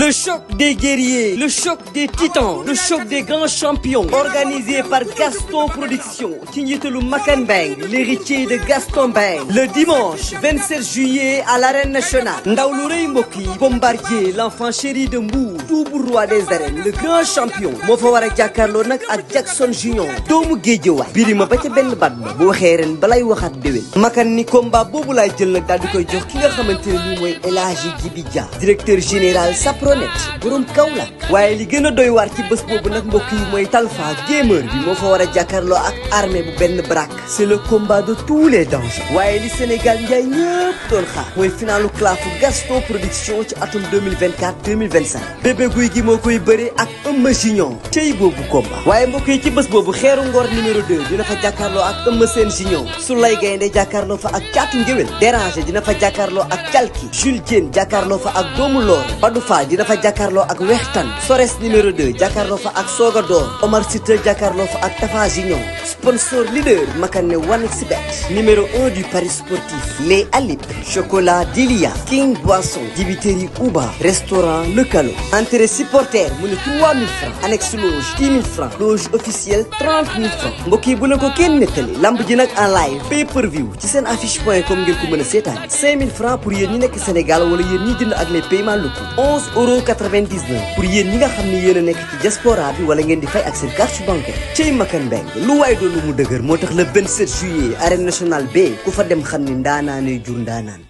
Le choc des guerriers, le choc des titans, le choc des grands champions. Organisé par Gaston Production, ci njiitalu Makan Bang, l'héritier de Gaston Bang. Le dimanche 27 juillet à l'arène nationale. Ndaw lu rëy mbokk yi, Bombardier, l'enfant chéri de Mbour, double roi des arènes, le grand champion. moo fa war a jàkkaarloo nag ak Jackson Junior, doomu Géejawaay. Birima ba ca benn baat ba bu waxee ren balay waxaat déwén. Makan ni combat boobu laay jël nag daal di koy jox ki nga xamante ne nii mooy El Hadji Djibi Dia, directeur général Sapronet, borom Kaolack. waaye li gën a doy waar ci bés boobu nag mbokk yi mooy Talfa gamer bi moo fa war a jàkkaarloo ak armée bu benn brak. c'est le combat de tous les dangers. waaye li Sénégal njaay ñëpp doon xaar mooy finalu clafu Gaston Production ci atum 2024-2025. bébé guy gi moo koy bëre ak Eumeu Junior. cey boobu combat. waaye mbokk yi ci bés boobu xeeru ngor numéro 2 dina fa jàkkaarloo ak Eumeu Sène Junior. Soulay Gaynde jàkkaarloo fa ak Caatu Ngéwél. Déranger dina fa jàkkaarloo ak Calki. Jules Diène jàkkaarloo fa ak Doomu Loor. Badou Fall dina fa jàkkaarloo ak Wextan. Sores numéro 2 jàkkaarloo fa ak Soga Door. Omar Sita jàkkaarloo fa ak Tafa Junior. sponsor leader Makane 1xBet. numéro 1 du Paris sportif. Les Alip. Chocolat Delia. King Boisson. Dibiteri Uba. Restaurant Le Calo. Entrée supporter mu ne 3000 francs. annexe loge 10 000 francs. loge officielle 30 000 francs. mbokk yi bu ne ko kenn nettali. lamb ji nag en live pay per view ci seen affiche.com ngeen ko mën a seetaan. 5000 francs pour yéen ñi nekk Sénégal wala yéen ñi jënd ak les paiements locaux. 11,99 € pour yéen ñi nga xam ni yéen a nekk ci diaspora bi wala ngeen di fay ak seen carte bancaire. cey Makan Mbeng lu waay doon lu mu dëgër moo tax le 27 juillet arène nationale B ku fa dem xam ni ndaanaane jur ndaanaan.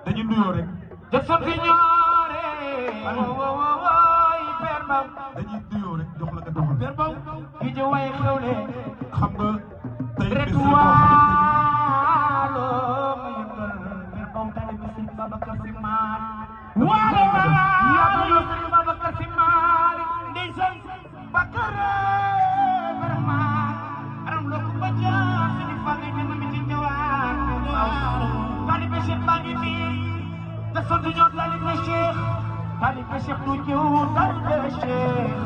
dañu nuyoo rek. Jackson Signore. dañuy nuyoo rek jox la nga doxal. Père Mbow. ki ci way xewle. xam nga tey bés la boo xamante ni. waalo waalo Serigne Babacar Sy Malick ndeysaan Bakare vraiment aram lo ko baja Serigne Fallou ñu mi ci ñëwaat talibé Cheikh baa ngi nii te sant ñoo talibé Cheikh du ñëw talibé Cheikh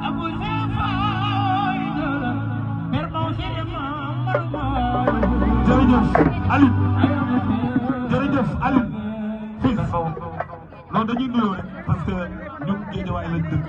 Abou Sefa jërëjëf Aliou jërëjëf Aliou fii non dañuy nuyoo rek parce que ñun Guédiawaye lañ dëkk